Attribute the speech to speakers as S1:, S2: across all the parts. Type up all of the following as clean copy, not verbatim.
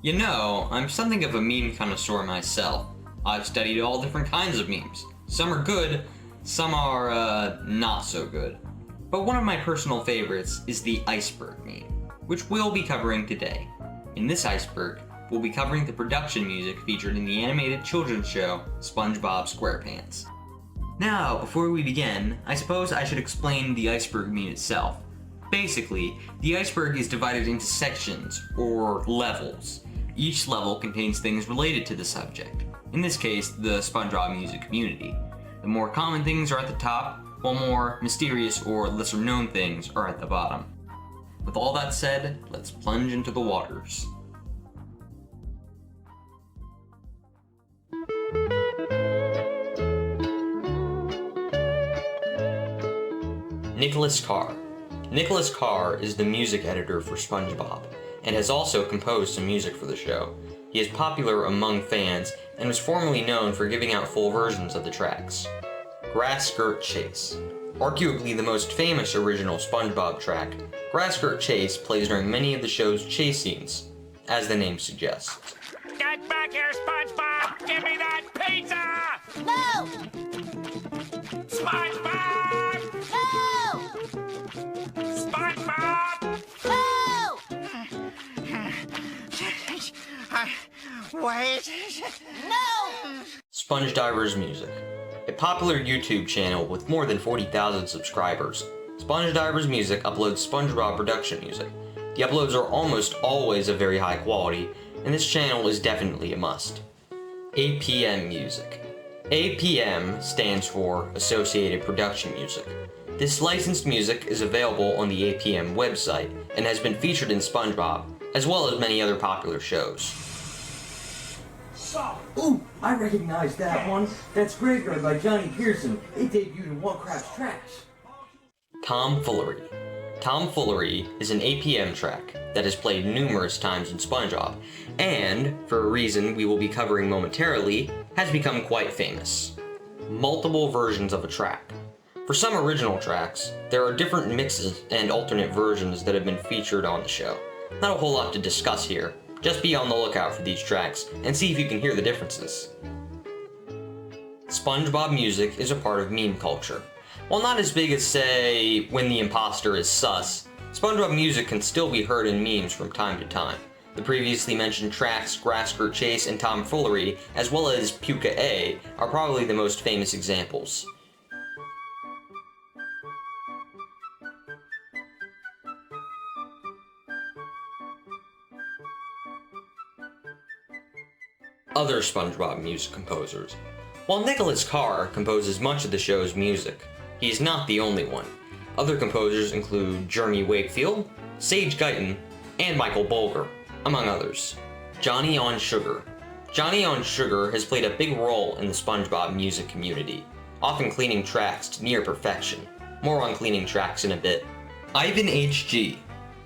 S1: You know, I'm something of a meme connoisseur myself. I've studied all different kinds of memes. Some are good, some are, not so good. But one of my personal favorites is the Iceberg meme, which we'll be covering today. In this Iceberg, we'll be covering the production music featured in the animated children's show, SpongeBob SquarePants. Now, before we begin, I suppose I should explain the Iceberg meme itself. Basically, the iceberg is divided into sections, or levels. Each level contains things related to the subject, in this case, the SpongeBob music community. The more common things are at the top, while more mysterious or lesser known things are at the bottom. With all that said, let's plunge into the waters. Nicholas Carr. Nicholas Carr is the music editor for SpongeBob, and has also composed some music for the show. He is popular among fans, and was formerly known for giving out full versions of the tracks. Grass Skirt Chase. Arguably the most famous original SpongeBob track, Grass Skirt Chase plays during many of the show's chase scenes, as the name suggests.
S2: Get back here, SpongeBob! Give me that pizza!
S3: No!
S2: SpongeBob!
S3: No!
S2: SpongeBob!
S3: No!
S2: Wait.
S3: No!
S1: Sponge Divers Music. A popular YouTube channel with more than 40,000 subscribers, Sponge Divers Music uploads SpongeBob production music. The uploads are almost always of very high quality, and this channel is definitely a must. APM Music. APM stands for Associated Production Music. This licensed music is available on the APM website and has been featured in SpongeBob, as well as many other popular shows.
S4: Ooh, I recognize that one. That's Graveyard by Johnny Pearson. It debuted in One Craft's Tracks.
S1: Tomfoolery. Tomfoolery is an APM track that is played numerous times in SpongeBob, and, for a reason we will be covering momentarily, has become quite famous. Multiple versions of a track. For some original tracks, there are different mixes and alternate versions that have been featured on the show. Not a whole lot to discuss here, just be on the lookout for these tracks and see if you can hear the differences. SpongeBob music is a part of meme culture. While not as big as, say, When the Imposter is Sus, SpongeBob music can still be heard in memes from time to time. The previously mentioned tracks Grass Skirt Chase and Tomfoolery, as well as Puka A, are probably the most famous examples. Other SpongeBob music composers. While Nicholas Carr composes much of the show's music, he is not the only one. Other composers include Jeremy Wakefield, Sage Guyton, and Michael Bulger, among others. Johnny on Sugar. Johnny on Sugar has played a big role in the SpongeBob music community, often cleaning tracks to near perfection. More on cleaning tracks in a bit. Ivan HG.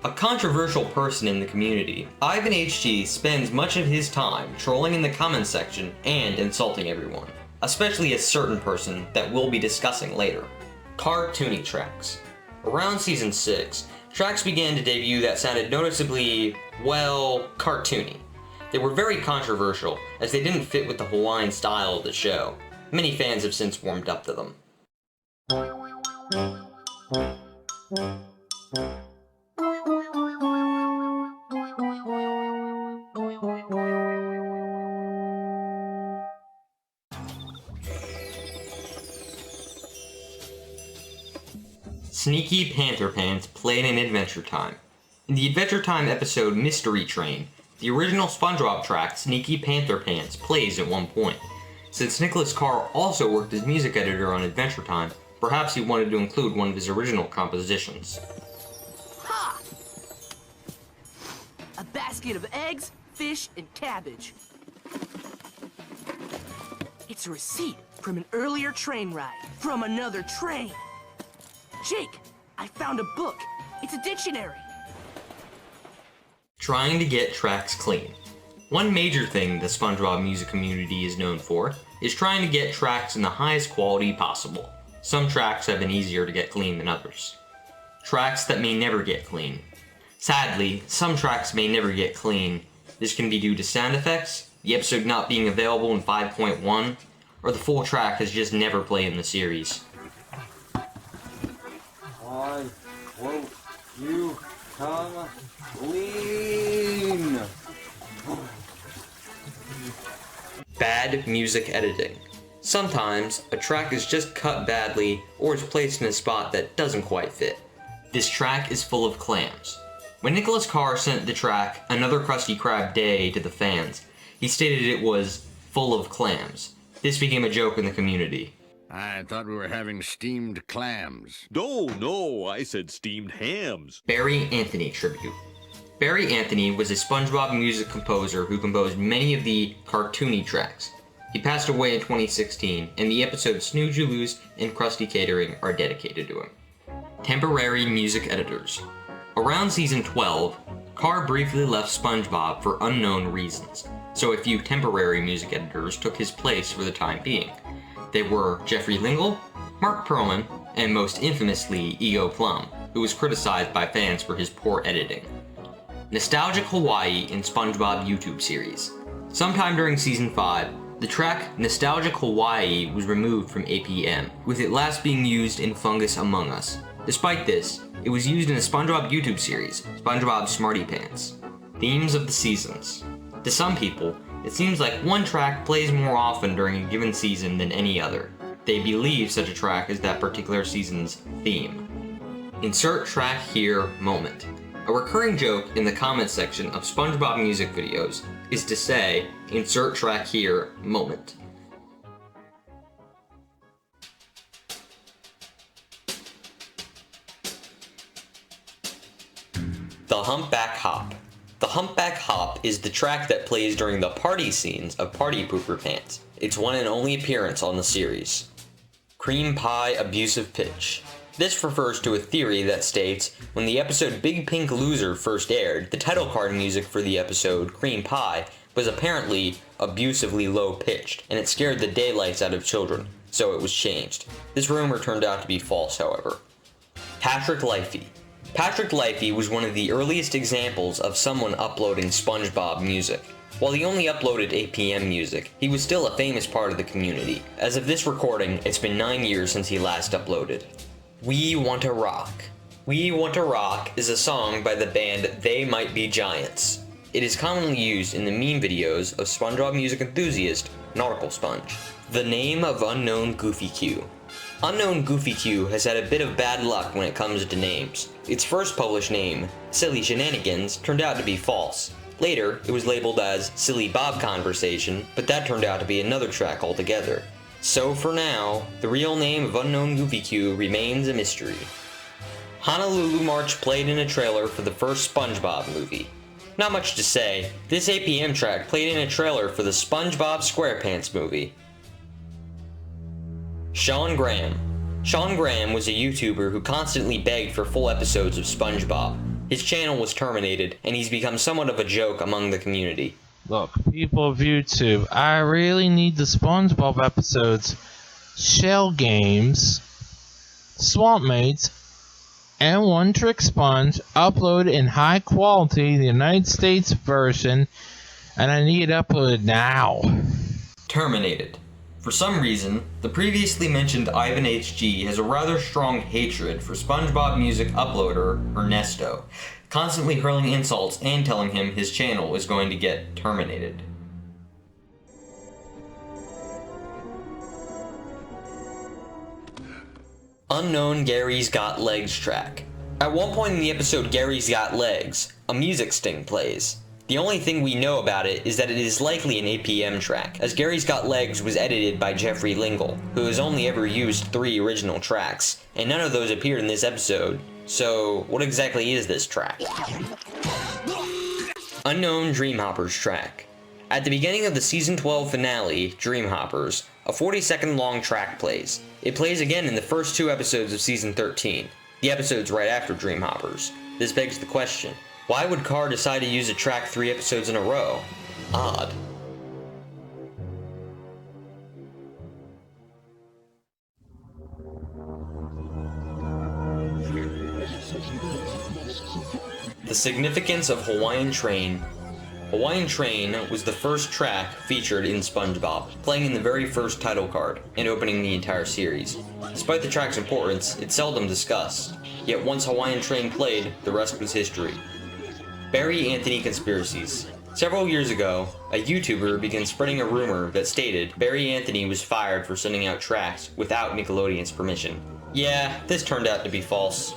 S1: A controversial person in the community, Ivan HG spends much of his time trolling in the comments section and insulting everyone, especially a certain person that we'll be discussing later. Cartoony tracks. Around season 6, tracks began to debut that sounded noticeably, well, cartoony. They were very controversial, as they didn't fit with the Hawaiian style of the show. Many fans have since warmed up to them. Sneaky Panther Pants played in Adventure Time. In the Adventure Time episode Mystery Train, the original SpongeBob track Sneaky Panther Pants plays at one point. Since Nicholas Carr also worked as music editor on Adventure Time, perhaps he wanted to include one of his original compositions.
S5: Ha! A basket of eggs, fish, and cabbage. It's a receipt from an earlier train ride, from another train. Jake, I found a book. It's a dictionary.
S1: Trying to get tracks clean. One major thing the SpongeBob music community is known for is trying to get tracks in the highest quality possible. Some tracks have been easier to get clean than others. Tracks that may never get clean. Sadly, some tracks may never get clean, This can be due to sound effects, the episode not being available in 5.1, or the full track has just never played in the series.
S4: Why won't you come clean?
S1: Bad music editing. Sometimes, a track is just cut badly or is placed in a spot that doesn't quite fit. This track is full of clams. When Nicholas Carr sent the track Another Krusty Krab Day to the fans, he stated it was full of clams. This became a joke in the community.
S6: I thought we were having steamed clams.
S7: No, I said steamed hams.
S1: Barry Anthony tribute. Barry Anthony was a SpongeBob music composer who composed many of the cartoony tracks. He passed away in 2016, and the episodes Snooze You Lose and Krusty Catering are dedicated to him. Temporary music editors. Around season 12, Carr briefly left SpongeBob for unknown reasons, so a few temporary music editors took his place for the time being. They were Jeffrey Lingle, Mark Perlman, and most infamously Ego Plum, who was criticized by fans for his poor editing. Nostalgic Hawaii in SpongeBob YouTube series. Sometime during season 5, the track Nostalgic Hawaii was removed from APM, with it last being used in Fungus Among Us. Despite this, it was used in a SpongeBob YouTube series, SpongeBob Smarty Pants. Themes of the seasons. To some people, it seems like one track plays more often during a given season than any other. They believe such a track is that particular season's theme. Insert track here moment. A recurring joke in the comments section of SpongeBob music videos is to say, insert track here moment. The Humpback Hop. The Humpback Hop is the track that plays during the party scenes of Party Pooper Pants. It's one and only appearance on the series. Cream Pie Abusive Pitch. This refers to a theory that states, when the episode Big Pink Loser first aired, the title card music for the episode, Cream Pie, was apparently abusively low-pitched, and it scared the daylights out of children, so it was changed. This rumor turned out to be false, however. Patrick Lifey. Patrick Lifey was one of the earliest examples of someone uploading SpongeBob music. While he only uploaded APM music, he was still a famous part of the community. As of this recording, it's been 9 years since he last uploaded. We Want to Rock. We Want to Rock is a song by the band They Might Be Giants. It is commonly used in the meme videos of SpongeBob music enthusiast, Narcle Sponge. The Name of Unknown Goofy Q. Unknown Goofy Q has had a bit of bad luck when it comes to names. Its first published name, Silly Shenanigans, turned out to be false. Later, it was labeled as Silly Bob Conversation, but that turned out to be another track altogether. So for now, the real name of Unknown Goofy Q remains a mystery. Honolulu March played in a trailer for the first SpongeBob movie. Not much to say, this APM track played in a trailer for the SpongeBob SquarePants movie. Sean Graham. Sean Graham was a YouTuber who constantly begged for full episodes of SpongeBob. His channel was terminated, and he's become somewhat of a joke among the community.
S8: Look, people of YouTube, I really need the SpongeBob episodes, Shell Games, Swamp Mates, and One Trick Sponge uploaded in high quality, the United States version, and I need it uploaded now.
S1: Terminated. For some reason, the previously mentioned Ivan HG has a rather strong hatred for SpongeBob music uploader Ernesto, constantly hurling insults and telling him his channel is going to get terminated. Unknown Gary's Got Legs track. At one point in the episode Gary's Got Legs, a music sting plays. The only thing we know about it is that it is likely an APM track, as Gary's Got Legs was edited by Jeffrey Lingle, who has only ever used 3 original tracks, and none of those appeared in this episode. So, what exactly is this track? Unknown Dreamhoppers track. At the beginning of the season 12 finale, Dreamhoppers, a 40-second long track plays. It plays again in the first 2 episodes of season 13, the episodes right after Dreamhoppers. This begs the question, why would Carr decide to use a track 3 episodes in a row? Odd. The significance of Hawaiian Train. Hawaiian Train was the first track featured in SpongeBob, playing in the very first title card and opening the entire series. Despite the track's importance, it's seldom discussed, yet once Hawaiian Train played, the rest was history. Barry Anthony Conspiracies. Several years ago, a YouTuber began spreading a rumor that stated Barry Anthony was fired for sending out tracks without Nickelodeon's permission. Yeah, this turned out to be false.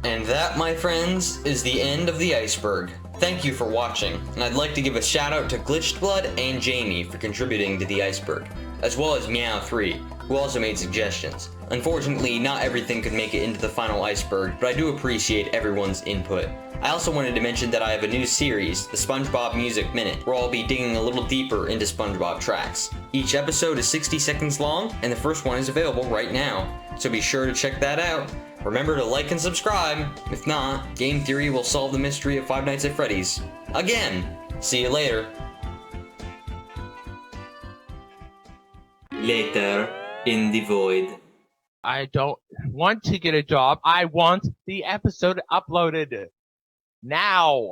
S1: And that, my friends, is the end of the Iceberg. Thank you for watching, and I'd like to give a shout out to Glitched Blood and Jamie for contributing to the Iceberg, as well as Meow3, who also made suggestions. Unfortunately, not everything could make it into the final Iceberg, but I do appreciate everyone's input. I also wanted to mention that I have a new series, the SpongeBob Music Minute, where I'll be digging a little deeper into SpongeBob tracks. Each episode is 60 seconds long, and the first one is available right now, so be sure to check that out. Remember to like and subscribe. If not, Game Theory will solve the mystery of Five Nights at Freddy's. Again! See you later. Later, in the void.
S8: I don't want to get a job. I want the episode uploaded now.